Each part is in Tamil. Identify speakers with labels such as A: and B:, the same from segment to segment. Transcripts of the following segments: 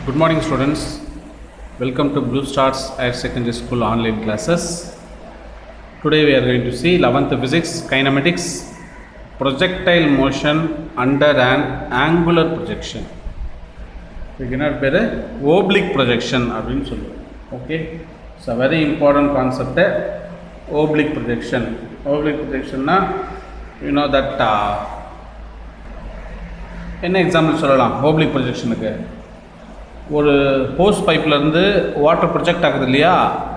A: Good morning students, welcome to Blue Stars Higher Secondary School online classes. Today we are going to see 11th physics kinematics projectile motion under an angular projection. Beginner பேரு oblique projection அப்படினு சொல்லுவோம். Okay, so very important concept oblique projection. Oblique projection na you know that என்ன எக்ஸாம்பிள் சொல்லலாம் oblique projectionக்கு ஒரு ஹோஸ் பைப்லேருந்து வாட்டர் ப்ரொஜெக்ட் ஆகுது இல்லையா,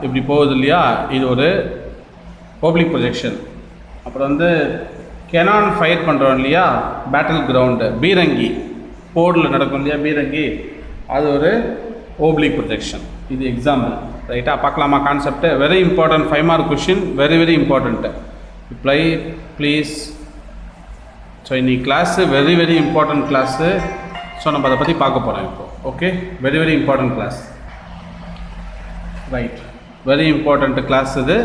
A: இப்படி போகுது இல்லையா, இது ஒரு ஓப்ளிக் ப்ரொஜெக்ஷன். அப்புறம் வந்து கெனான் ஃபயர் பண்ணுறோம் இல்லையா, பேட்டில் கிரவுண்டு பீரங்கி போர்டில் நடக்கும் இல்லையா பீரங்கி, அது ஒரு ஓப்ளிக் ப்ரொஜெக்ஷன். இது எக்ஸாம்பிள் ரைட்டாக பார்க்கலாமா concept. Very important 5 mark question, very important reply please. So இன்னைக்கு class very important class. So நம்ம அதை பற்றி பார்க்க போகிறோம் இப்போ. Okay, very important class. Right, very important class இது.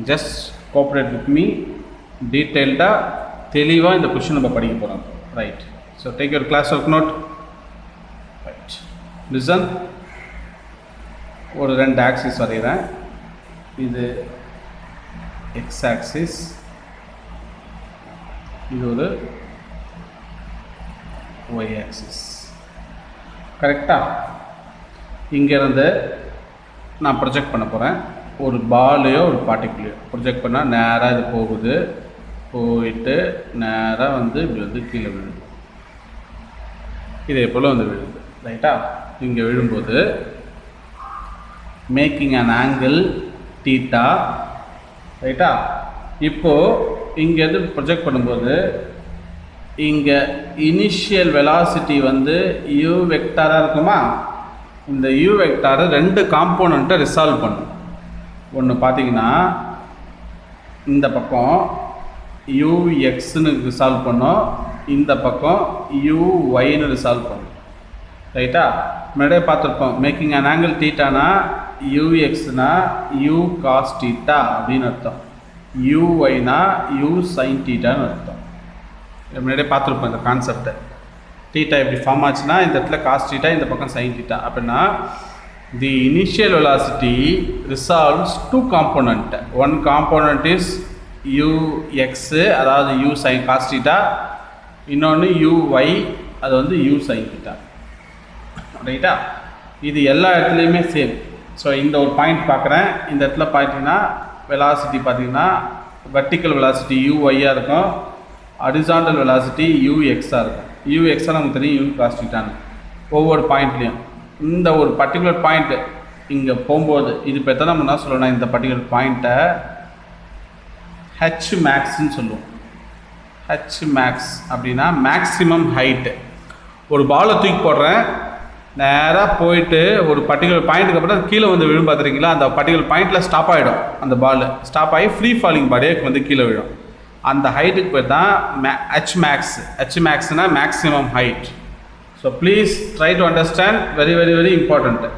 A: Just cooperate with me. டீட்டெயில்டாக தெளிவாக இந்த கொஷின் நம்ம படிக்க போகிறோம். Right, so take your class work note. Right, listen. ஒரு 2 ஆக்சிஸ் வரைகிறேன். இது எக்ஸ் ஆக்சிஸ், இது ஒரு ஒய் ஆக்சிஸ். கரெக்டாக இங்கேருந்து நான் ப்ரொஜெக்ட் பண்ண போகிறேன். ஒரு பாலையோ ஒரு பார்ட்டிக்குலையோ ப்ரொஜெக்ட் பண்ணால் நேராக இது போகுது, போயிட்டு நேராக வந்து இப்படி வந்து கீழே விழுது, இதே போல் வந்து விழுது. ரைட்டா, இங்கே விழும்போது மேக்கிங் அன் ஆங்கிள் தீட்டா. ரைட்டா, இப்போது இங்கேருந்து ப்ரொஜெக்ட் பண்ணும்போது இங்கே இனிஷியல் வெலாசிட்டி வந்து யூ வெக்டாராக இருக்குமா. இந்த யூ வெக்டாரை 2 காம்போனண்ட்டை ரிசால்வ் பண்ணும். ஒன்று பார்த்தீங்கன்னா இந்த பக்கம் யூஎக்ஸ்னு ரிசால்வ் பண்ணோம், இந்த பக்கம் யூஒய்னு ரிசால்வ் பண்ணும். ரைட்டா, முன்னாடியே பார்த்துருப்போம். மேக்கிங் அன் ஆங்கிள் தீட்டானா யூஎக்ஸ்னா யூ காஸ் தீட்டா அப்படின்னு அர்த்தம், யூஒய்னா யூ சைன் தீட்டான்னு அர்த்தம். முன்னாடியே பார்த்துருப்போம் இந்த கான்செப்டை. தீட்டா எப்படி ஃபார்ம் ஆச்சுன்னா இந்த இடத்துல காஸ் தீட்டா, இந்த பக்கம் சைன் தீட்டா. அப்படின்னா the initial velocity resolves 2 component. 1 component is u x, அதாவது யூ சைன் காஸ் தீட்டா. இன்னொன்று யூஒய், அது வந்து யூ சைன் தீட்டா. ரைட்டா, இது எல்லா இடத்துலையுமே சேம். ஸோ இந்த ஒரு பாயிண்ட் பார்க்குறேன். இந்த இடத்துல பார்த்தீங்கன்னா வெலாசிட்டி பார்த்தீங்கன்னா வெர்டிக்கல் வெலாசிட்டி யூஒய்யாக இருக்கும், ஹரிசாண்டல் வெலாசிட்டி யூஎக்ஸாக இருக்கும். யூஎக்ஸாக நமக்கு தெரியும் யூ காஸ் தீட்டான்னு. ஒவ்வொரு பாயிண்ட்லேயும் இந்த ஒரு பர்டிகுலர் பாயிண்ட்டு இங்கே போகும்போது இது இப்போ எத்தனை நம்ம என்ன சொல்லணும், இந்த பர்டிகுலர் பாயிண்ட்டை ஹெச் மேக்ஸ்ன்னு சொல்லுவோம். ஹெச் மேக்ஸ் அப்படின்னா மேக்ஸிமம் ஹைட்டு. ஒரு பாலை தூக்கி போடுறேன், நேராக போயிட்டு ஒரு பர்டிகுலர் பாயிண்ட்டுக்கு அப்புறம் கீழே வந்து விழும் பார்த்துருக்கீங்களா, அந்த பர்டிகுலர் பாயிண்டில் ஸ்டாப் ஆகிடும். அந்த பால் ஸ்டாப் ஆகி ஃப்ரீ ஃபாலிங் பாடியே வந்து கீழே விழும். அந்த ஹைட்டுக்கு போய் தான் ஹெச் மேக்ஸ். ஹெச் மேக்ஸ்னா maximum height. So please try to understand, very important.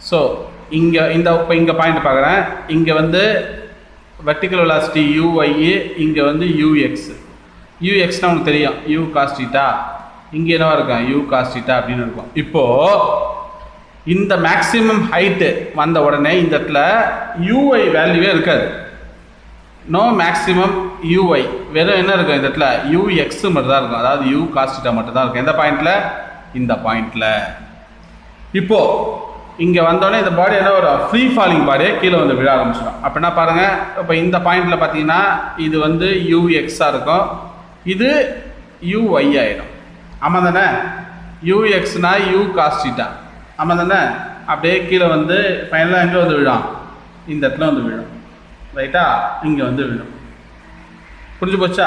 A: So இங்கே இப்போ இங்கே பாயிண்ட் பார்க்குறேன். இங்கே வந்து வெர்டிக்கல் வெலாசிட்டி யூஒய், இங்கே வந்து யூஎக்ஸ். யூஎக்ஸ்னால் உங்களுக்கு தெரியும் யூ காஸ் தீட்டா. இங்கே என்னவா இருக்கும் யூ காஸ் தீட்டா அப்படின்னு இருக்கும். இப்போது இந்த மேக்ஸிமம் ஹைட்டு வந்த உடனே இந்த இடத்துல யூஒய் வேல்யூவே இருக்காது. நோ மேக்ஸிமம் யூஒய், வெறும் என்ன இருக்கும் இந்த இடத்துல யூஎக்ஸ் மட்டும் தான் இருக்கும், அதாவது யூ காஸ் தீட்டா மட்டும் தான் இருக்கும். எந்த பாயிண்டில், இந்த பாயிண்டில். இப்போது இங்கே வந்தோடனே இந்த பாடி என்ன வரும், ஃப்ரீ ஃபாலிங் பாடியே கீழே வந்து விழ ஆரம்பிச்சிடும். அப்படின்னா பாருங்கள், இப்போ இந்த பாயிண்டில் பார்த்தீங்கன்னா இது வந்து யூஎக்ஸாக இருக்கும், இது யூஒய் ஆகிடும். ஆமாம் தானே, யூஎக்ஸ்னா யூ காஸ் தீட்டா. ஆமாம் தானே, அப்படியே கீழே வந்து ஃபைனலாக எங்கே வந்து விழும், இந்த இடத்துல வந்து விழும். ரைட்டா, இங்கே வந்து விழும். புரிஞ்சு போச்சா.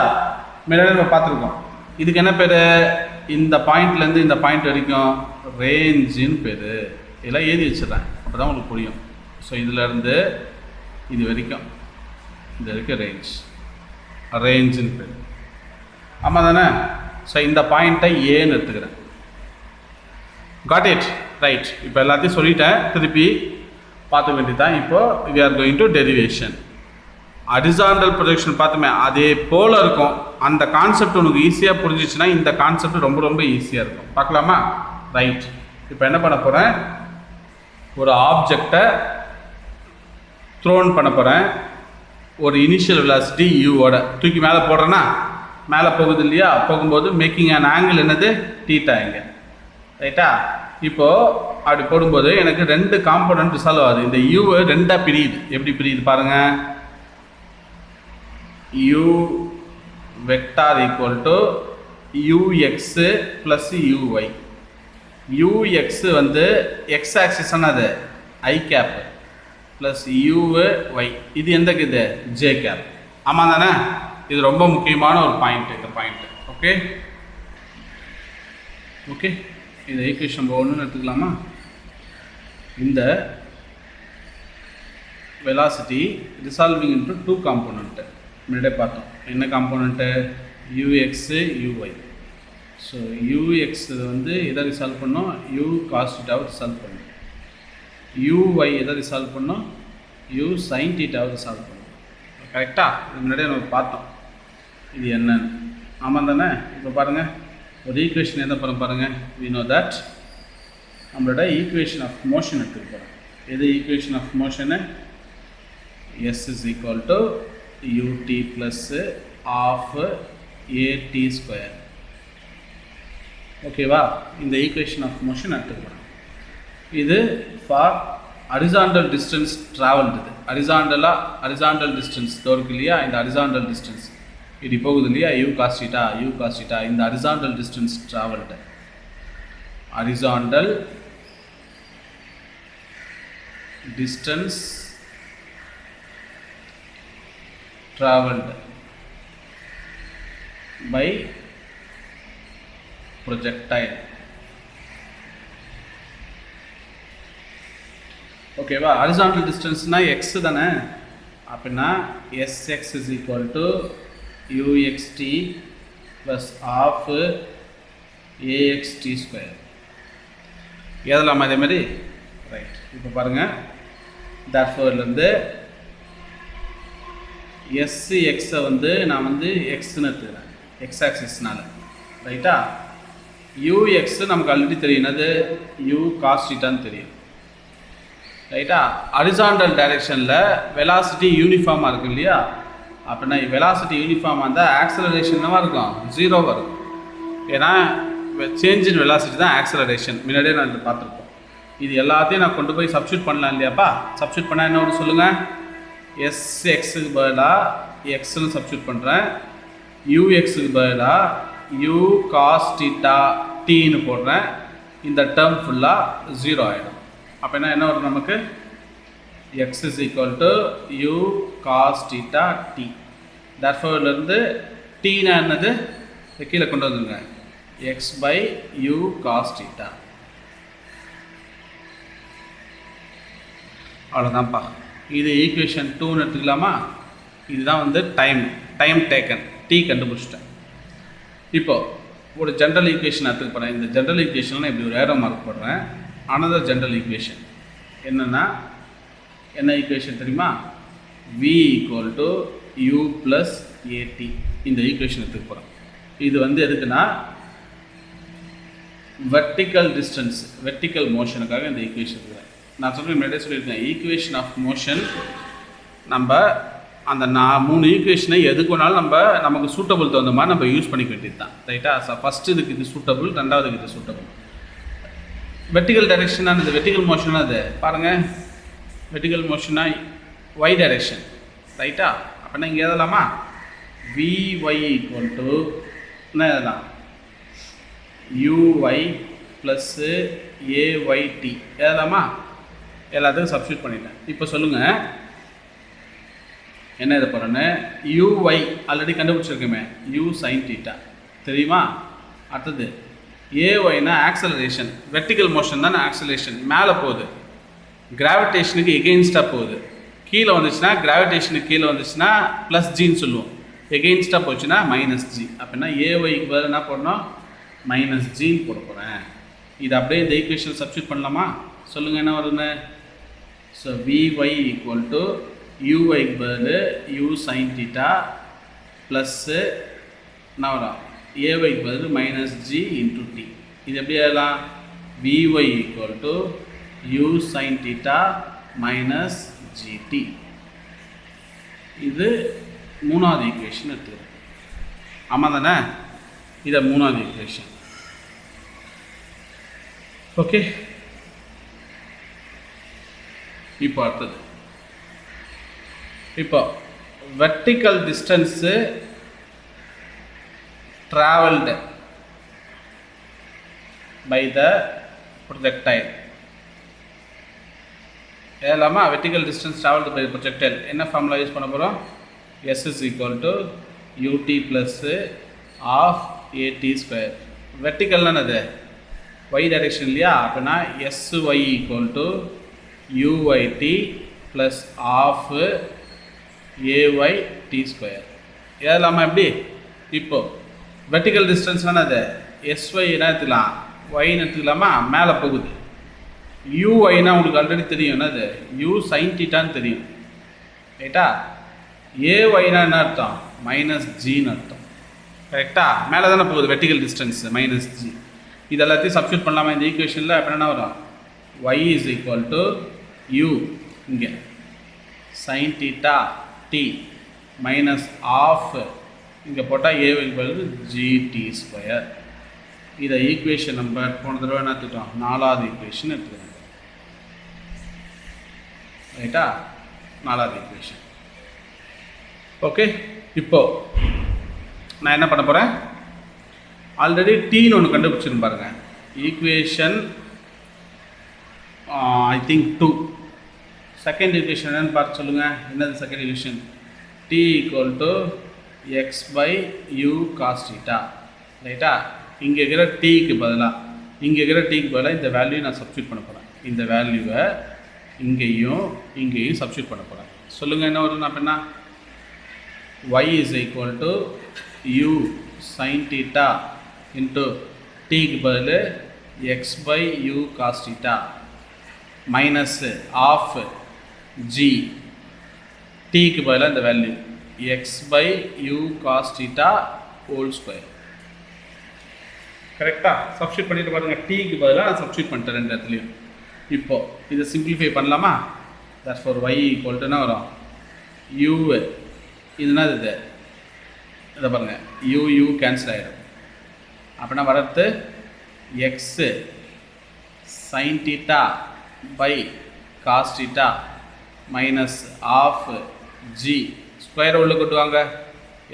A: முன்னாடி நம்ம பார்த்துருக்கோம். இதுக்கு என்ன பேர், இந்த பாயிண்ட்லேருந்து இந்த பாயிண்ட் வரைக்கும் ரேஞ்சுன்னு பேர். இதெல்லாம் எழுதி வச்சிடறேன், அப்போ தான் உங்களுக்கு புரியும். ஸோ இதிலேருந்து இது வரைக்கும் ரேஞ்சுன்னு பேர். ஆமாம் தானே. ஸோ இந்த பாயிண்ட்டை ஏன்னு எடுத்துக்கிறேன். Got it. ரைட், இப்போ எல்லாத்தையும் சொல்லிட்டேன், திருப்பி பார்த்துக்க வேண்டியதான். இப்போது we are going to derivation. Horizontal projection பார்த்துமே அதே போல் இருக்கும். அந்த கான்செப்ட் உனக்கு ஈஸியாக புரிஞ்சிச்சுன்னா இந்த கான்செப்ட் ரொம்ப ஈஸியாக இருக்கும். பார்க்கலாமா. ரைட், இப்போ என்ன பண்ண போகிறேன், ஒரு ஆப்ஜெக்டை த்ரோன் பண்ண போகிறேன். ஒரு இனிஷியல் வெலாசிட்டி யூவோட தூக்கி மேலே போடுறேன்னா மேலே போகுது இல்லையா, போகும்போது மேக்கிங் அன் ஆங்கிள் என்னது தீட்டா இங்கே, ரைட்டா. இப்போது அப்படி போடும்போது எனக்கு 2 காம்போனன்ட் ரிசால்வ் ஆகுது. இந்த யூவை 2ஆக பிரியுது. எப்படி பிரியுது பாருங்கள். u vector equal to ux plus uy. ux வந்து எக்ஸ் ஆக்சிஸ்னா அது ஐ கேப் ப்ளஸ் uy, இது எந்தக்கு இது ஜே கேப். ஆமாம் தானே? இது ரொம்ப முக்கியமான ஒரு பாயிண்ட், இந்த பாயிண்ட். ஓகே ஓகே, இந்த ஈக்குவேஷன் நம்பர் 1 எடுத்துக்கலாமா. இந்த வெலாசிட்டி ரிசால்விங் இன்டு 2 காம்போனன்ட்டு முன்னாடியே பார்த்தோம். என்ன component ux uy. So ux வந்து எதை ரிசால்வ் பண்ணோம், u cos θவை ரிசால்வ் பண்ணோம். uy எதை ரிசால்வ் பண்ணோம், u sin θவை ரிசால்வ் பண்ணோம். கரெக்டாக இது முன்னாடியே நம்ம பார்த்தோம் இது என்னன்னு. ஆமாம் தானே? இப்போ பாருங்கள், ஒரு ஈக்குவேஷன் எதை போகிறோம் பாருங்கள். we know that நம்மளோட ஈக்குவேஷன் ஆஃப் மோஷன் எடுத்துக்க போகிறோம். எது equation of motion, s is equal to ut plus half at square. ஓகேவா? இந்த ஈக்குவேஷன் ஆஃப் மோஷன் எடுத்துக்க போகிறோம். இது for horizontal distance travelled. Horizontal distance தோருக்கு இல்லையா, இந்த ஹரிசாண்டல் டிஸ்டன்ஸ் இப்படி போகுது இல்லையா, u cos θ, இந்த horizontal distance travelled. Horizontal distance travelled by projectile. ஓகேவா? ஹரிசாண்டல் டிஸ்டன்ஸ்னால் எக்ஸ் தானே. அப்படின்னா sx is equal to uxt plus half axt square. ஏதலாமா இதே மாதிரி? ரைட். இப்போ பாருங்கள், தர்ஃபோர்லேருந்து எஸ்எக்ஸை வந்து நான் வந்து எக்ஸ்ன்னு எடுத்துக்கிறேன், எக்ஸ் ஆக்சிஸ்னால, ரைட்டா. ux நமக்கு ஆல்ரெடி தெரியும், என்னது u cos θன்னு தெரியும், ரைட்டா. ஹரிசாண்டல் டைரெக்ஷனில் வெலாசிட்டி யூனிஃபார்மாக இருக்குது இல்லையா. அப்படின்னா வெலாசிட்டி யூனிஃபார்மாக இருந்தால் ஆக்சலரேஷன் என்னவாக இருக்கும், 0வாக இருக்கும். ஏன்னா சேஞ்ச் இன் வெலாசிட்டி தான் ஆக்சலரேஷன். முன்னாடியே நான் இதை பார்த்துருப்போம். இது எல்லாத்தையும் நான் கொண்டு போய் சப்ஸ்டியூட் பண்ணலாம் இல்லையாப்பா. சப்ஸ்டியூட் பண்ணால் என்ன ஒன்று சொல்லுங்கள். எஸ்எக்ஸுக்கு பதிலாக எக்ஸ்ன்னு சப்ஸ்டியூட் பண்ணுறேன், யூஎக்ஸுக்கு பதிலாக u cos θ tன்னு போடுறேன். இந்த டேர்ம் ஃபுல்லாக 0 ஆகிடும். அப்போ என்ன வரும் நமக்கு, x is equal to u cos θ t. தர்ஃபோர்லேருந்து டீனா என்னது கீழே கொண்டு வந்துருங்க, x by u cos θ. அவ்வளோதான்ப்பா. இது ஈக்குவேஷன் 2ன்னு எடுத்துக்கலாமா. இதுதான் வந்து டைம் டேக்கன், t கண்டுபிடிச்சிட்டேன். இப்போது ஒரு ஜென்ரல் ஈக்குவேஷன் எடுத்துக்க போகிறேன். இந்த ஜென்ரல் ஈக்குவேஷனில் இப்படி ஒரு ஏரோ மார்க் போடுறேன். அனதர் ஜென்ரல் ஈக்குவேஷன் என்னென்னா, என்ன ஈக்குவேஷன் தெரியுமா, v equal to u plus at. இந்த ஈக்குவேஷன் எடுத்துக்க போகிறோம். இது வந்து எதுக்குன்னா வெர்டிக்கல் மோஷனுக்காக இந்த ஈக்குவேஷன் இருக்குறேன். நான் சொல்கிறேன், முன்னாடியே சொல்லியிருக்கேன், ஈக்குவேஷன் ஆஃப் மோஷன் நம்ம அந்த 3 ஈக்குவேஷனை எதுக்கு வேணாலும் நமக்கு சூட்டபிள் தகுந்த மாதிரி நம்ம யூஸ் பண்ணிக்க வேண்டியது தான், ரைட்டா. ஃபஸ்ட்டு இதுக்கு இது சூட்டபிள், ரெண்டாவதுக்கு இது சூட்டபிள். வெர்டிக்கல் டைரெக்ஷனாக இந்த வெர்டிக்கல் மோஷனாக அது பாருங்கள், வெர்டிக்கல் மோஷனாக y டைரெக்ஷன், ரைட்டா. அப்படின்னா இங்கே எதலாமா, vy ஈக்குவல் டு என்ன எதலாம், uy ப்ளஸ் ayt எதலாமா. எல்லாத்துக்கும் சப்ஸ்டியூட் பண்ணிட்டேன். இப்போ சொல்லுங்கள் என்ன இதை போகிறேன்னு, uy ஆல்ரெடி கண்டுபிடிச்சிருக்கோமே, u sin θ தெரியுமா. அடுத்தது ayனா ஆக்சலரேஷன், வெர்டிக்கல் மோஷன் தானே ஆக்சலரேஷன், மேலே போகுது, கிராவிடேஷனுக்கு எகெயின்ஸ்டாக போகுது. கீழே வந்துச்சுன்னா கிராவிடேஷனுக்கு கீழே வந்துச்சுன்னா ப்ளஸ் ஜின்னு சொல்லுவோம், எகெயின்ஸ்டாக போச்சுன்னா மைனஸ் ஜி. அப்படின்னா ayக்கு பதில் என்ன போடணும், மைனஸ் ஜின்னு போட போகிறேன். இது அப்படியே இந்த ஈக்குவேஷன் சப்ஸ்டியூட் பண்ணலாமா. சொல்லுங்கள் என்ன வருதுன்னு. ஸோ vy ஈக்குவல் டு uக்கு பதில் u sin θ ப்ளஸ்ஸு என்ன வரும், ayக்கு பதில் மைனஸ் ஜி இன்ட்டு டி. இது எப்படி எழுதலாம், Vy equal to u sin theta minus gt. இது மூணாவது ஈக்குவேஷன் எடுத்துக்கிறேன். ஆமாம் தானே? இதை மூணாவது ஈக்குவேஷன். ஓகே, இப்போ அடுத்தது. இப்போ vertical distance travelled by the projectile. ஏலாமா vertical distance travelled by projectile என்ன ஃபார்முலா யூஸ் பண்ண போகிறோம்? S is equal to ut plus of at square. வெர்டிக்கல்னா என்னது? y டைரெக்ஷன் இல்லையா? அப்படின்னா sy equal to uit plus of ayt square. ஏலாமா எப்படி? இப்போ வெர்டிக்கல் டிஸ்டன்ஸ்னா என்னது? sy என்ன எடுத்துக்கலாம்? y எடுத்துக்கலாமா? மேலே போகுது. uy-னா உங்களுக்கு ஆல்ரெடி தெரியும், என்னது? u sin thetaன்னு தெரியும், ரைட்டா? ay-னா என்ன அர்த்தம்? மைனஸ் ஜின்னு அர்த்தம், கரெக்டா? மேலே தானே போகுது வெர்டிக்கல் டிஸ்டன்ஸ், மைனஸ் ஜி. இது எல்லாத்தையும் சப்ஸ்டியூட் பண்ணலாமா இந்த ஈக்குவேஷனில்? அப்போ என்ன வரும்? y is equal to u இங்கே sin theta t minus half இங்கே போட்டால் a equal to gt square. இதை ஈக்குவேஷன் நம்பர் போன தடவை என்ன எடுத்துட்டோம்? நாலாவது ஈக்குவேஷன் எடுத்துக்கிறோம், ரைட்டா? நாலாவது ஈக்குவேஷன். ஓகே, இப்போ நான் என்ன பண்ண போகிறேன்? ஆல்ரெடி டீன்னு ஒன்று கண்டுபிடிச்சிருந்து பாருங்க. Equation I think 2. Second equation என்னன்னு பார்த்து சொல்லுங்கள். என்னது second equation? T equal to x by u cos theta, ரைட்டா? இங்கே இருக்கிற டீக்கு பதிலாக இந்த வேல்யூ நான் சப்ஸ்டியூட் பண்ண போகிறேன். இந்த வேல்யூவை இங்கேயும் சப்ஸ்டியூட் பண்ண போகிறேன். சொல்லுங்கள் என்ன வரும்? நான் பண்ணா y is equal to u sin theta into t க்கு பதில் x by u cos theta minus of g, t க்கு பதிலாக இந்த value x by u cos theta whole square. கரெக்டாக சப்ஸ்டியூட் பண்ணிட்டு பாருங்கள். டீக்கு பதிலாக நான் சப்ஸ்டியூட் பண்ணிட்டேன் ரெண்டு இடத்துலையும். இப்போது இதை சிம்பிளிஃபை பண்ணலாமா? therefore y equal to என்ன வரும்? u இதுனா இது இதை பாருங்கள், u கேன்சல் ஆகிடும். அப்படின்னா வரது x sine theta by cos theta minus half g square உள்ள கொட்டுவாங்க.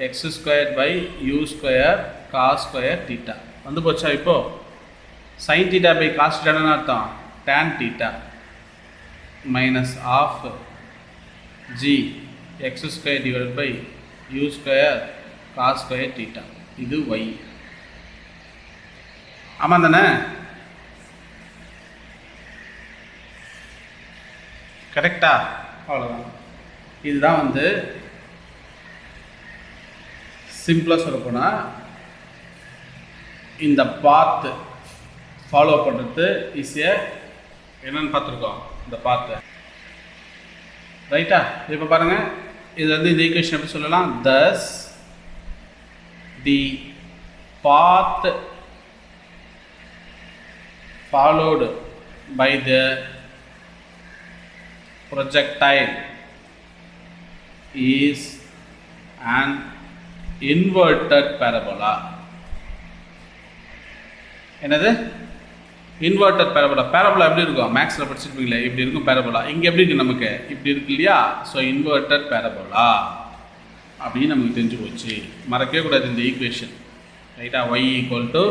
A: X square by u square cos square theta வந்து போச்சா? இப்போது சைன் தீட்டா பை காஸ் தீட்டான்னு அர்த்தம் tan theta minus half g x square divide by u square cos square theta. இது ஒய். ஆமாம் தானே? கரெக்டா? அவ்வளோதான். இதுதான் வந்து சிம்பிளாக சொல்ல போனால் இந்த பாத்து ஃபாலோ பண்ணுறது ஈஸியாக என்னென்னு பார்த்துருக்கோம். இந்த பாத்து ரைட்டா? இப்போ பாருங்கள், இது வந்து இந்த ஈக்குவேஷன் எப்படி சொல்லலாம்? thus the path followed by the projectile is an inverted parabola. என்னது? Inverted parabola. பேரபோலா எப்படி இருக்கும்? மேக்ஸில் படிச்சிருப்பீங்களே, இப்படி இருக்கும் பேரபோலா. இங்கே எப்படி இருக்குது? நமக்கு இப்படி இருக்கு இல்லையா? ஸோ இன்வெர்டட் பேரபோலா அப்படின்னு நமக்கு தெரிஞ்சு போச்சு. மறக்கவே கூடாது இந்த ஈக்குவேஷன், ரைட்டா? y equal to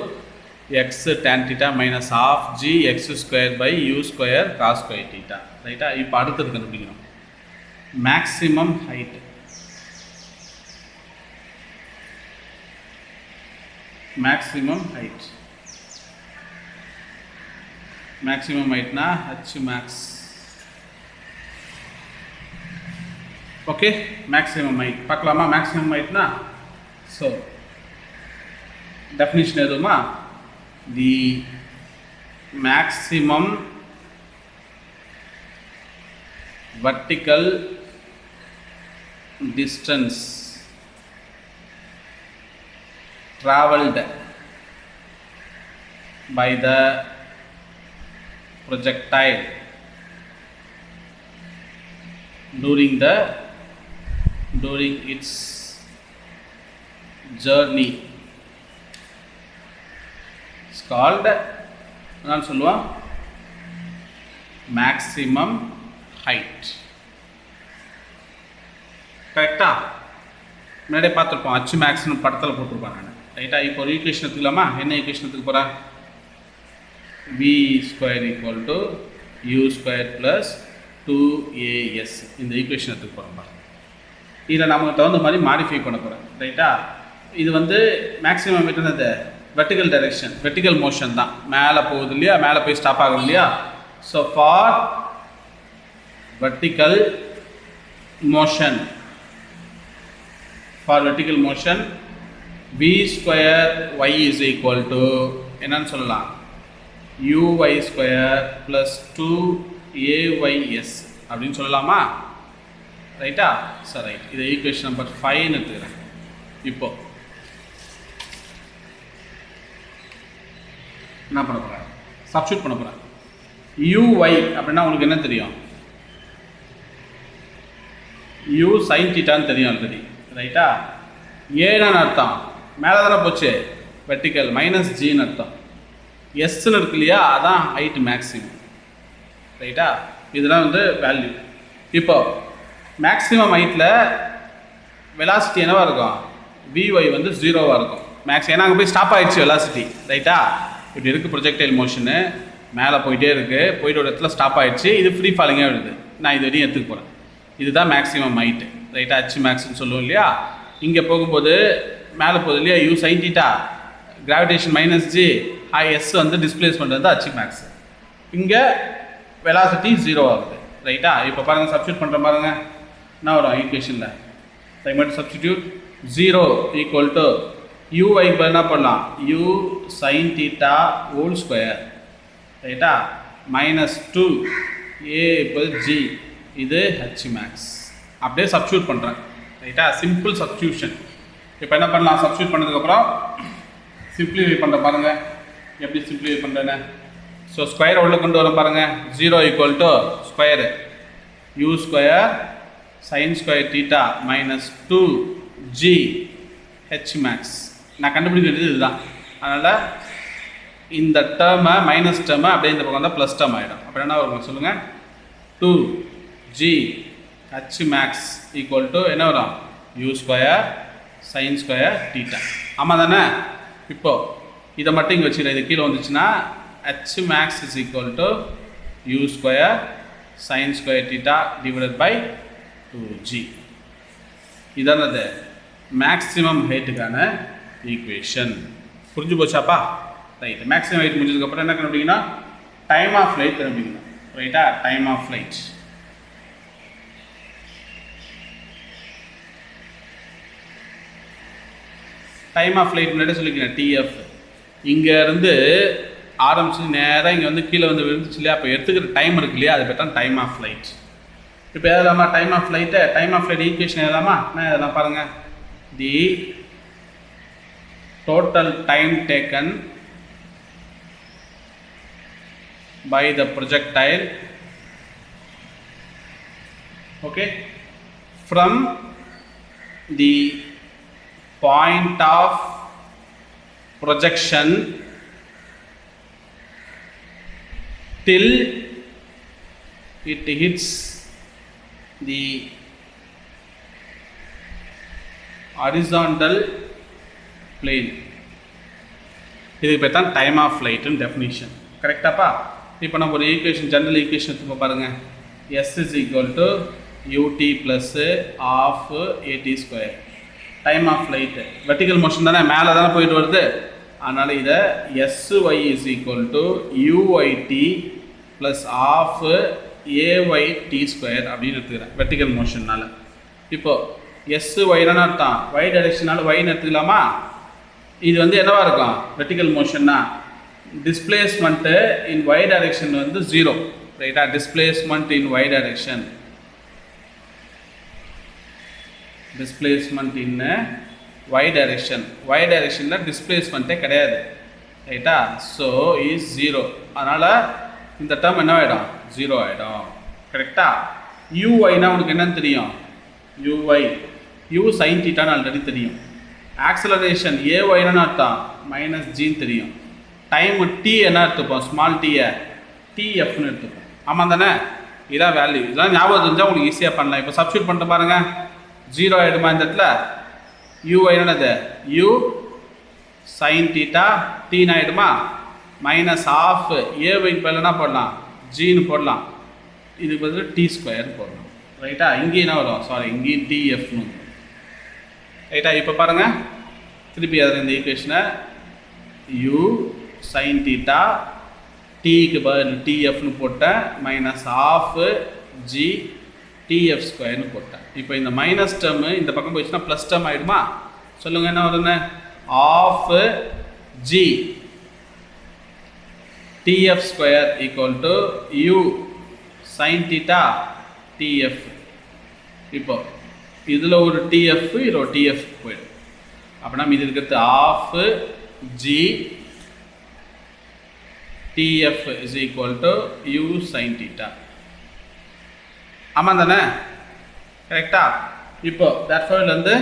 A: x tan theta minus half g x square by u square cos square theta, ரைட்டா? இப்போ அடுத்தது கண்டுபிடிக்கணும் மேக்ஸிமம் ஹைட். மேக்ஸிமம் ஹைட் ஹைட்னா h max. Okay, maximum height பார்க்கலாமா? மேக்ஸிமம் ஹைட்னா ஸோ டெஃபினிஷன் எதுவுமா? The maximum vertical distance traveled by the projectile during its journey is called என்னன்னு சொல்லுவோம் maximum height. கரெக்டா? முன்னாடியே பார்த்துருப்போம், அச்சு மேக்ஸ்னு படத்தில் போட்டிருப்பாங்க நான். ரைட்டா? இப்போ ஒரு ஈக்குவேஷன் எடுத்துக்கலாமா? என்ன ஈக்குவேஷன் எடுத்துக்க போகிறேன்? v square equal to u square plus 2as இந்த ஈக்குவேஷன் எடுத்துக்க போகிறோம் பாருங்க. இதில் நமக்கு தகுந்த மாதிரி மாடிஃபை பண்ண போகிறேன். ரைட்டா? இது வந்து மேக்ஸிமம் என்னது? வெர்டிக்கல் டைரெக்ஷன், வெர்டிக்கல் மோஷன் தான். மேலே போகுது இல்லையா, மேலே போய் ஸ்டாப் ஆகும் இல்லையா. So for vertical motion, for vertical motion v square y is equal to என்னன்னு சொல்லலாம், uy square plus 2ays அப்படின்னு சொல்லலாமா? ரைட்டா? சரி, ரைட். இது ஈக்குவேஷன் நம்பர் 5 எடுத்துக்கிறேன். இப்போ என்ன பண்ண போகிறேன்? சப்ஸ்டியூட் பண்ண போகிறேன். uy அப்படின்னா உங்களுக்கு என்ன தெரியும்? u sin தீட்டான்னு தெரியும் ஆல்ரெடி. ரைட்டா? ஏன்னு அர்த்தம் மேலே தானே போச்சு, வெர்டிக்கல் மைனஸ் ஜின்னு அர்த்தம். எஸ்ன்னு இருக்கு இல்லையா, அதான் ஹைட் மேக்ஸிமம். ரைட்டா? இதெல்லாம் வந்து வேல்யூ. இப்போ மேக்ஸிமம் ஹைட்டில் வெலாசிட்டி என்னவாக இருக்கும்? விஒய் வந்து 0வாக இருக்கும் மேக்ஸ். ஏன்னா அங்கே போய் ஸ்டாப் ஆகிடுச்சு வெலாசிட்டி. ரைட்டா? இப்படி இருக்குது ப்ரொஜெக்டைல் மோஷனு, மேலே போயிட்டே இருக்குது, போயிட்டு ஒரு இடத்துல ஸ்டாப் ஆகிடுச்சு. இது ஃப்ரீ ஃபாலிங்காக விடுது. நான் இது வரையும் எடுத்துக்க போகிறேன். இதுதான் மேக்ஸிமம் ஹைட்டு. ரைட்டா? ஹச் மேக்ஸ்ன்னு சொல்லுவோம் இல்லையா. இங்கே போகும்போது மேலே போகுது இல்லையா, u sine theta, gravitation minus g, s வந்து டிஸ்பிளேஸ்மெண்ட் வந்து ஹச் மேக்ஸ். இங்கே வெலாசிட்டி 0 ஆகுது. ரைட்டா? இப்போ பாருங்கள், சப்ஸ்டியூட் பண்ணுற பாருங்க என்ன வரும் ஈக்குவேஷனில். மட்டும் சப்ஸ்டிடியூட் 0 ஈக்குவல் டு யூஐ இப்போ என்ன பண்ணலாம், you sine theta whole square. ரைட்டா? மைனஸ் 2 ஏ இப்போ ஜி, இது ஹச் மேக்ஸ். அப்படியே சப்ஸ்டியூட் பண்ணுறேன். ரைட்டா? Simple substitution. இப்போ என்ன பண்ணலாம், சப்ஸ்டியூட் பண்ணதுக்கப்புறம் சிம்பிளிஃபை பண்ணுற பாருங்கள் எப்படி சிம்பிளிஃபை பண்ணுறேன்னு. ஸோ ஸ்கொயர் உள்ள கொண்டு வர பாருங்கள். 0 equal to square u square sine square theta minus 2g h max. நான் கண்டுபிடிக்க வேண்டியது இதுதான். அதனால் இந்த டேர்மை மைனஸ் டேர்மை அப்படியே இந்த பக்கம் வந்தால் ப்ளஸ் டேர்ம் ஆகிடும். அப்புறம் என்ன வரும் சொல்லுங்கள், 2g H maths equal to என்ன வரும், you square sine square theta. ஆமாம் தானே? இப்போது இதை மட்டும் இங்கே வச்சுக்கிறேன். இது கீழே வந்துச்சுன்னா h max is equal to u square sine square theta divided by 2g. இதான் அது மேக்ஸிமம் ஹைட்டுக்கான ஈக்குவேஷன். புரிஞ்சு போச்சாப்பா? ரைட். மேக்ஸிமம் ஹைட் முடிஞ்சதுக்கப்புறம் என்ன கண்டுபிடிக்கணும், டைம் ஆஃப் ஃப்ளைட் கண்டுபிடிக்கணும். ரைட்டா? Time of flight. Time of flight முன்னாடியே சொல்லிக்கிறேன், டிஎஃப். இங்கேருந்து ஆரம்பிச்சு நேராக இங்கே வந்து கீழே வந்து விழுந்துச்சு இல்லையா, அப்போ எடுத்துக்கிற டைம் இருக்கு இல்லையா, அது பேர் தான் டைம் ஆஃப் ஃப்ளைட். இப்போ எதாமா time of flight, time of flight equation எதாமா என்ன எதெல்லாம் பாருங்கள். The total time taken by the projectile, okay, from the point of projection till it hits the horizontal plane. இதுக்கு பேர் தான் டைம் ஆஃப் ஃப்ளைட்டுன்னு டெஃபினிஷன். கரெக்டாப்பா? இப்போ நம்ம ஒரு ஈக்குவேஷன், ஜென்ரல் ஈக்குவேஷன் எடுத்து பாருங்கள். S is equal to u t plus half a t square. Time of flight vertical motion தானே, மேலே தானே போயிட்டு வருது. அதனால் இதை s y is equal to u y t plus half a y t square அப்படின்னு எடுத்துக்கிறேன் வெர்டிக்கல் மோஷன்னால். இப்போது எஸ்ஒய்னு அர்த்தம் ஒய் டைரெக்ஷனால் ஒய்னு எடுத்துக்கலாமா? இது வந்து என்னவா இருக்கும், வெர்டிக்கல் மோஷன்னா டிஸ்பிளேஸ்மெண்ட்டு இன் ஒய் டைரெக்ஷன் வந்து 0. ரைட்டா? டிஸ்பிளேஸ்மெண்ட் இன் ஒய் டைரெக்ஷன், டிஸ்பிளேஸ்மெண்ட் இன் ஒய் டைரெக்ஷன். ஒய் டைரெக்ஷனில் டிஸ்பிளேஸ்மெண்ட்டே கிடையாது. ரைட்டா? So is 0. அதனால் இந்த டேர்ம் என்ன ஆகிடும்? 0 ஆகிடும். கரெக்டா? யூஐனா உனக்கு என்னன்னு தெரியும்? யூஐ யூ சைன் தீட்டான்னு ஆல்ரெடி தெரியும். ஆக்சலரேஷன் ஏஒய்னு அர்த்தம் மைனஸ் ஜின்னு தெரியும். டைம் டி என்ன எடுத்துப்போம்? ஸ்மால் டீயை டிஎஃப்னு எடுத்துப்போம். ஆமாம் தானே? இதான் வேல்யூ. இதெல்லாம் ஞாபகம் தெரிஞ்சால் உங்களுக்கு ஈஸியாக பண்ணலாம். இப்போ சப்ஸ்டியூட் பண்ணிட்டு பாருங்கள். 0 ஆகிடுமா இந்த இடத்துல? யூஐ என்னது? யூ சைன் தீட்டா டீன்னு ஆகிடுமா? மைனஸ் ஆஃப் ஏவைக்கு பதில் என்ன போடலாம்? ஜின்னு போடலாம். இதுக்கு பதில் டி ஸ்கொயர்னு போடலாம். ரைட்டா? இங்கேயும் என்ன வரும்? சாரி, இங்கேயும் டிஎஃப்னு வரும். ரைட்டா? இப்போ பாருங்கள், திருப்பி அதில் இந்த ஈக்குவேஷனை யூ சைன் தீட்டா டீக்கு பதில் டிஎஃப்னு போட்டேன், மைனஸ் ஆஃப் ஜி டிஎஃப் ஸ்கொயர்னு போட்டேன். இப்போ இந்த மைனஸ் டேர்மு இந்த பக்கம் போயிடுச்சுன்னா ப்ளஸ் டேர்ம் ஆகிடுமா? சொல்லுங்கள் என்ன வருதுன்னு? Half g tf square equal to u sine theta tf. இப்போ இதில் ஒரு டிஎஃப், இதில் ஒரு டிஎஃப் போயிடும். அப்படின்னா இது இருக்கிறது half g tf is equal to u sine theta. ஆமாம் தானே? கரெக்டா? இப்போ தட்ஃபோர்லேருந்து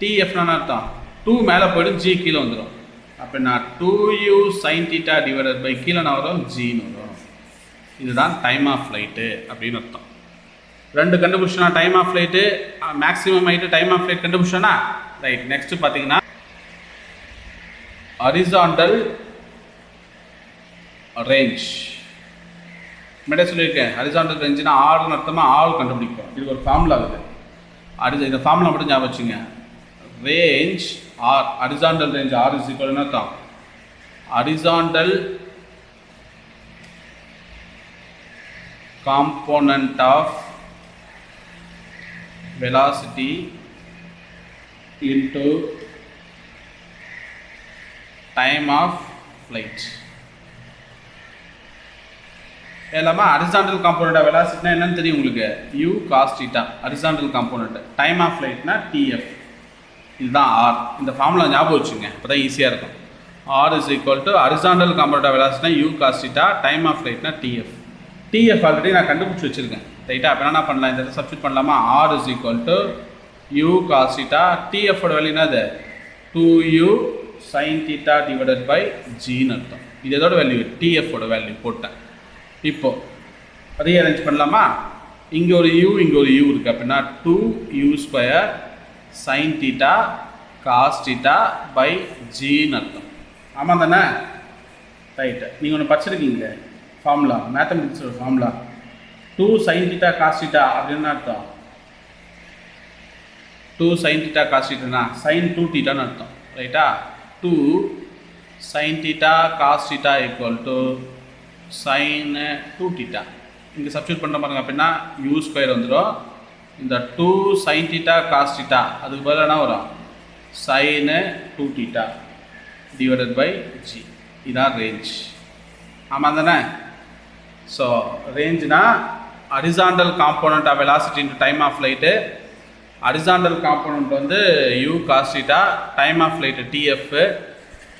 A: டிஎஃப்னு அர்த்தம் 2 மேலே போய்டும், ஜி கீழே வந்துடும். அப்படின்னா 2u sine theta divided by கீழே நான் வரும் ஜின்னு வரும். இதுதான் டைம் ஆஃப் ஃப்ளைட்டு அப்படின்னு அர்த்தம். ரெண்டு கண்டுபிடிச்சோன்னா time of flight, maximum height, time of flight கண்டுபிடிச்சோன்னா ரைட். நெக்ஸ்ட் பார்த்தீங்கன்னா ஹரிசாண்டல் ரேஞ்ச். முன்னாடியே சொல்லியிருக்கேன், ஹரிசாண்டல் ரேஞ்சுனா ஆறுன்னு அர்த்தமாக ஆள் கண்டுபிடிக்கும். இது ஒரு ஃபார்முலா இருக்குது. இந்த ஃபார்முலா மட்டும் ஞாபகம் வச்சுங்க. Range r horizontal range r is equal என்ன அர்த்தம்? ஹரிசாண்டல் component of velocity into time of flight. எல்லாமே horizontal component of velocity என்னன்னு தெரியும் உங்களுக்கு? u cos theta horizontal component. time of flight னா tf. இதுதான் r. இந்த ஃபார்முலா ஞாபகம் வச்சுங்க, அப்பதான் ஈஸியா இருக்கும். r is equal to horizontal component of velocity னா u cos theta, time of flight னா tf. tf ஆல்ரெடி நான் கண்டுபிடிச்சி வச்சிருக்கேன். ரைட்டா? அப்போ என்ன பண்ணலாம்? இந்த இடத்துல சப்ஸ்டிட் பண்ணலாமா? r is equal to u cos theta, tf ஓட வேல்யூ என்னது? 2u sin theta divided by g ன்னு அர்த்தம். இது எதோட வேல்யூ? tf ஓட வேல்யூ போட்டேன். இப்போ ரீஅரேஞ்ச் பண்ணலாமா? இங்கே ஒரு u, இங்கே ஒரு u இருக்குது. அப்படின்னா 2u square sin theta cos theta by g ன்னு அர்த்தம். ஆமாம் தானே? ரைட்டு. நீங்கள் ஒன்று படிச்சிருக்கீங்களே formula, மேத்தமெட்டிக்ஸோட formula. 2 sin theta cos theta அப்படின்னு அர்த்தம். 2 sin theta cos theta sin 2 theta ன்னு அர்த்தம். ரைட்டா? 2 sin theta cos theta equal to sin 2 theta. இங்கே சப்ஸ்டியூட் பண்ண பாருங்க. அப்படின்னா u ஸ்கொயர் வந்துடும். இந்த 2 sin theta cos theta அதுக்கு பதிலாக என்ன வரும்? sin 2 theta divided by g. இதான் ரேஞ்ச். ஆமாம் தானே? ஸோ ரேஞ்சுனா horizontal component of velocity into time of flight. Horizontal component வந்து u cos theta, time of flight tf.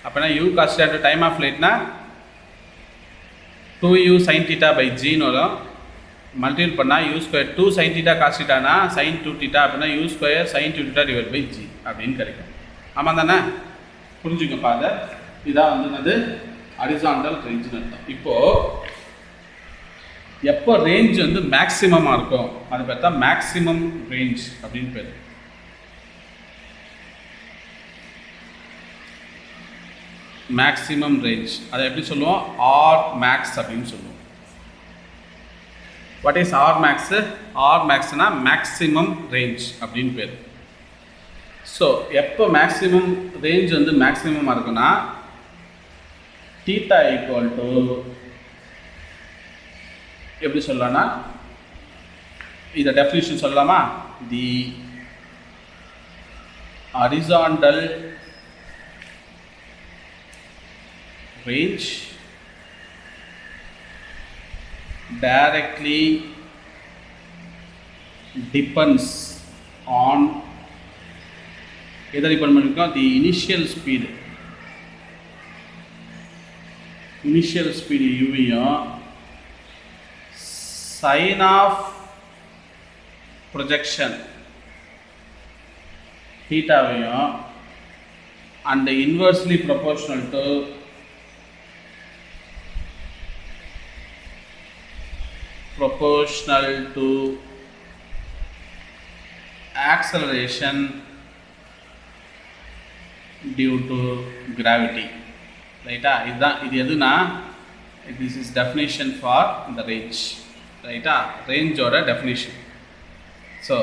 A: அப்படின்னா u cos theta time of ஃப்ளைட்னா 2u sin theta by g வரும். மல்டிபிள் பண்ணால் u square 2 sin theta cos theta னா sin 2 theta. அப்படின்னா u square sin 2 theta divide by g அப்படின்னு கிடைக்கும். ஆமாம் தானே? புரிஞ்சுக்கோப்பா. அதை இதான் வந்து என்னது? ஹரிசாண்டல் ரேஞ்சுன்னு அர்த்தம். இப்போது எப்போ ரேஞ்ச் வந்து மேக்ஸிமமாக இருக்கும் அது பார்த்தா மேக்ஸிமம் ரேஞ்ச் அப்படின்னு பேர். மேக்ஸிமம் ரேஞ்ச் அதை எப்படி சொல்லுவோம்? ஆர் மேக்ஸ் அப்படின்னு சொல்லுவோம். What is R max? R மேக்ஸ்னா மேக்ஸிமம் ரேஞ்ச் அப்படின்னு பேர். ஸோ எப்போ மேக்ஸிமம் ரேஞ்ச் வந்து மேக்ஸிமமாக இருக்குன்னா தீட்டா ஈக்குவல் டு எப்படி சொல்லலாம்னா இதை டெஃபினிஷன் சொல்லலாமா? The horizontal range directly depends on எதை டிபெண்ட் பண்ணிருக்கோம்? The initial speed initial speed யூவையும் சைன் ஆஃப் ப்ரொஜெக்ஷன் தீட்டாவையும் and inversely proportional to acceleration due to gravity. Right? இது எதுனா this is definition for the range. Right? Range ஓட definition. So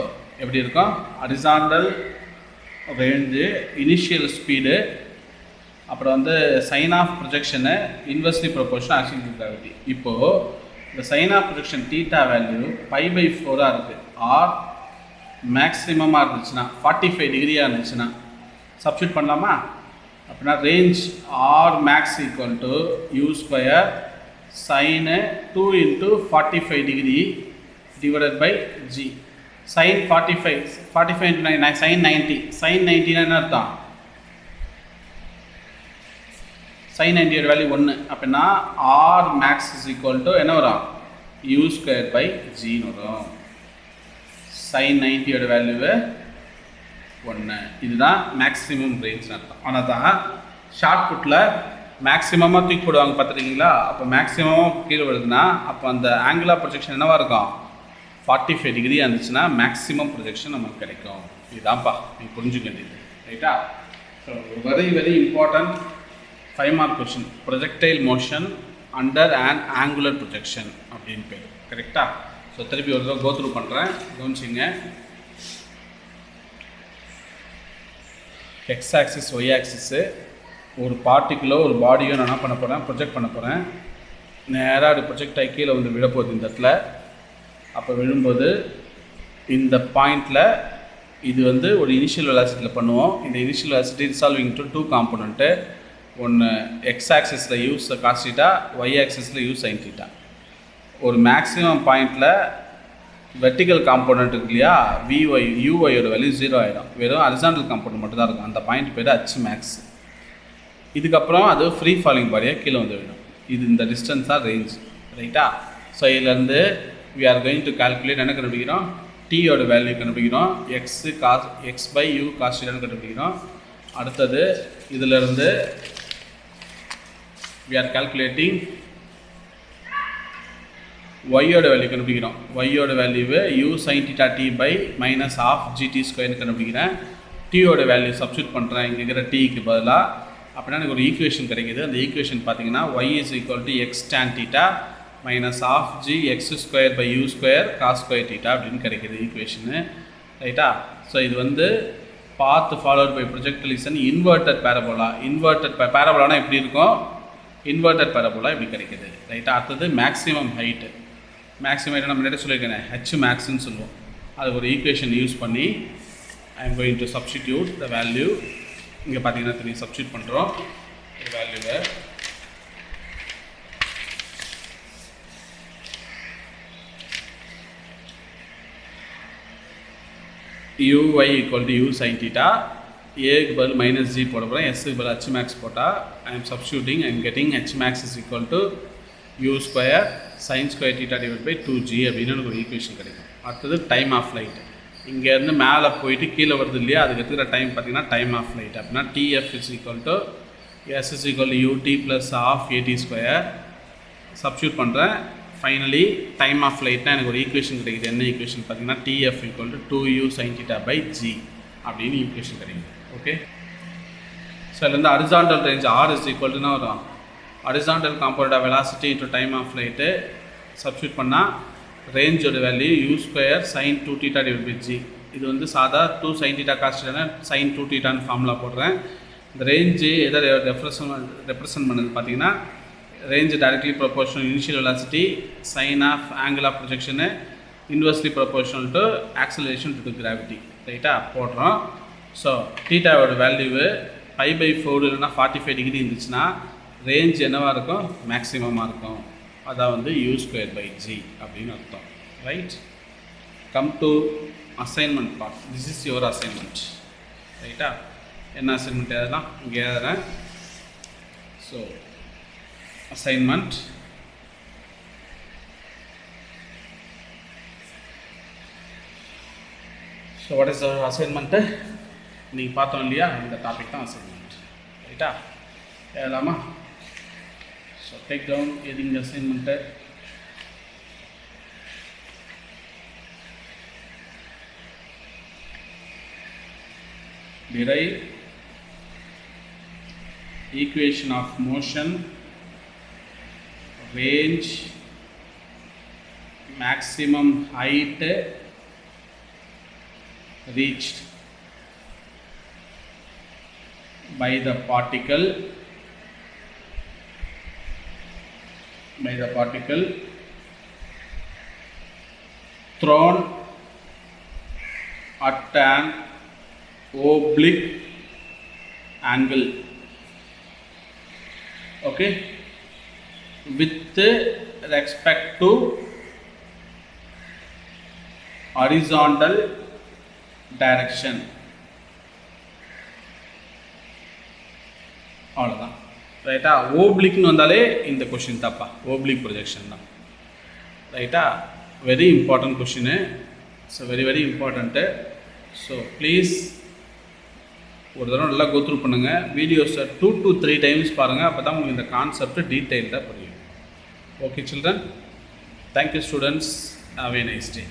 A: எப்படி இருக்கும்? Horizontal range, initial speed, அப்புறம் வந்து sine of projection inversely proportional action to gravity. இப்போது இந்த sine of projection theta value π/4 இருக்குது. ஆர் மேக்ஸிமமாக இருந்துச்சுன்னா 45 டிகிரியாக இருந்துச்சுன்னா சப்ஸ்டியூட் பண்ணலாமா? அப்படின்னா range r max equal to u² sine 2 × 45 degree divided by g. sin 45 into 9 sin 90. sin 90 என்ன அர்த்தம்? sin 90 ஓட வேல்யூ 1. அப்படின்னா r max is equal to என்ன வரும்? u² by g வரும். sin 90 ஓட வேல்யூ 1. இதுதான் மேக்ஸிமம் ரேஞ்ச் அர்த்தம். ஆனால் தான் ஷார்ட்புட்டில் மேக்ஸிமமாக தூக்கி போடுவாங்க பார்த்துருக்கீங்களா? அப்போ மேக்ஸிமமாக கீழே வருதுன்னா அப்போ அந்த ஆங்கிள் ஆஃப் ப்ரொஜெக்ஷன் என்னவாக இருக்கும்? 45 டிகிரியாக இருந்துச்சுன்னா மேக்ஸிமம் ப்ரொஜெக்ஷன் நமக்கு கிடைக்கும். இதுதான்ப்பா நீங்கள் புரிஞ்சுக்க வேண்டியது. ரைட்டா? So very important 5 mark question. Projectile motion under and angular projection அப்படின்னு பேர். கரெக்டா? ஸோ திருப்பி ஒரு தடவை கோத்ரூ பண்ணுறேன், கவனிச்சிங்க. எக்ஸ் ஆக்சிஸ் ஒய் ஆக்சிஸு ஒரு பார்ட்டிக்குலோ ஒரு பாடியோ நான் என்ன பண்ண போகிறேன்? ப்ரொஜெக்ட் பண்ண போகிறேன். நேராக அது ப்ரொஜெக்ட் ஆகி கீழே வந்து விடப்போகுது இந்த இடத்துல. அப்போ விழும்போது இந்த பாயிண்டில் இது வந்து ஒரு இனிஷியல் வெலாசிட்டியில் பண்ணுவோம். இந்த initial velocity resolving to 2 component. ஒன்று எக்ஸ் ஆக்சிஸில் யூஸ் காஸ் தீட்டா, ஒய் ஆக்சிஸில் யூஸ் சைன் தீட்டா. ஒரு மேக்ஸிமம் பாயிண்டில் வெர்டிக்கல் காம்போனண்ட் இருக்கு இல்லையா, விஒய் யூஒயோட வேல்யூ 0 ஆகிடும். வெறும் ஹரிசாண்டல் காம்போனண்ட் மட்டும் தான் இருக்கும். அந்த பாயிண்ட் பேர் H மேக்ஸ். இதுக்கப்புறம் அது ஃப்ரீ ஃபாலிங் பாடியாக கீழே வந்து விடும். இது இந்த டிஸ்டன்ஸ் தான் ரேஞ்ச். ரைட்டா? ஸோ இதுலேருந்து we are going to calculate என்ன கண்டுபிடிக்கிறோம்? t ஓட வேல்யூ கண்டுபிடிக்கிறோம். x/u cos θ கண்டுபிடிக்கிறோம். அடுத்தது இதிலிருந்து we are calculating y ஓட வேல்யூ கண்டுபிடிக்கிறோம். y ஓட value u sin θ t by -half gt² கண்டுபிடிக்கிறேன். t ஓட வேல்யூ சப்ஸ்டியூட் பண்ணுறேன் இங்கே இருக்கிற t-க்கு பதிலாக. அப்படின்னா எனக்கு ஒரு ஈக்குவேஷன் கிடைக்கிது. அந்த ஈக்குவேஷன் பார்த்தீங்கன்னா y is equal to x tan θ minus half g x² by u² cos² θ அப்படின்னு கிடைக்கிது ஈக்குவேஷனு. ரைட்டா? ஸோ இது வந்து path followed by projectile is an inverted parabola. Inverted பேரபோலானா எப்படி இருக்கும்? இன்வெர்டட் பேரபோலா இப்படி கிடைக்கிது. ரைட்டா? அடுத்தது மேக்ஸிமம் ஹைட்டு. மேக்ஸிமம் ஹைட்டை நம்ம முன்னாடி சொல்லியிருக்கேன், H மேக்ஸ்ன்னு சொல்லுவோம். அது ஒரு ஈக்குவேஷன் யூஸ் பண்ணி I am going to substitute the value. இங்கே பார்த்தீங்கன்னா திரும்பி சப்ஸ்டியூட் பண்ணுறோம் ஒரு வேல்யூவை. uy equal to u sin theta, a க்கு பதில் மைனஸ் ஜி போட போகிறேன், எஸ்க்கு பதில் h max போட்டால் I am substituting, I am getting h max is equal to u square sin square theta divided by 2g அப்படின்னு எனக்கு ஒரு ஈக்குவேஷன் கிடைக்கும். அடுத்தது டைம் ஆஃப் லைட். இங்கேருந்து மேலே போயிட்டு கீழே வருது இல்லையா, அதுக்கு எடுத்துக்கிற டைம் பார்த்தீங்கன்னா டைம் ஆஃப் லைட். அப்படின்னா tf is equal to s is equal to ut plus half at². Substitute பண்ணுறேன். ஃபைனலி டைம் ஆஃப் லைட்னா எனக்கு ஒரு ஈக்குவேஷன் கிடைக்குது. என்ன ஈக்குவேஷன் பார்த்தீங்கன்னா tf equal to 2u sin θ by g அப்படின்னு ஈக்குவேஷன் கிடைக்குது. ஓகே? ஸோ இதுலேருந்து horizontal range r is equal to வரும் horizontal component of velocity into time of flight. Substitute பண்ணால் ரேஞ்சோட value u² sin 2θ divided by g. இது வந்து சாதா 2 sin θ cos θ sin 2θன்னு ஃபார்முலா போடுறேன். இந்த ரேஞ்சு எதை ரெப்ரசன்ட் பண்ணுது பார்த்தீங்கன்னா range directly proportional initial velocity, sin of angle of projection inversely proportional to acceleration due to gravity. ரைட்டா? போடுறோம். ஸோ தீட்டாவோட வேல்யூவு π/4 இல்லைனா 45 டிகிரி இருந்துச்சுன்னா ரேஞ்ச் என்னவாக இருக்கும்? மேக்ஸிமமாக இருக்கும். அதான் வந்து u² by g அப்படின்னு அர்த்தம். Right? Come to assignment part. This is your assignment. ரைட்டா? என்ன அசைன்மெண்ட் எழுதலாம்? இங்கே எழுதுறேன். So assignment. So what is our assignment? நீங்கள் பார்த்தோம் இல்லையா, இந்த டாபிக் தான் அசைன்மெண்ட். ரைட்டா, எழுதலாமா? ஸோ டேக் டவுன் எழுதிங்க assignment. Derive equation of motion, range, maximum height reached by the particle thrown at an oblique angle, okay, with respect to horizontal direction. அவ்வளோதான். ரைட்டா, ஓப்ளிக்னு வந்தாலே இந்த கொஷின் தாப்பா, ஓப்ளிக் ப்ரொஜெக்ஷன் தான். ரைட்டா, very important question. So very important. So please ஒரு தடவை நல்லா கோத்ரூ பண்ணுங்கள். வீடியோஸை 2 to 3 times பாருங்கள். அப்போ தான் உங்களுக்கு இந்த கான்செப்ட் டீட்டெயில்டாக புரியும். Okay children, thank you students, have a nice day.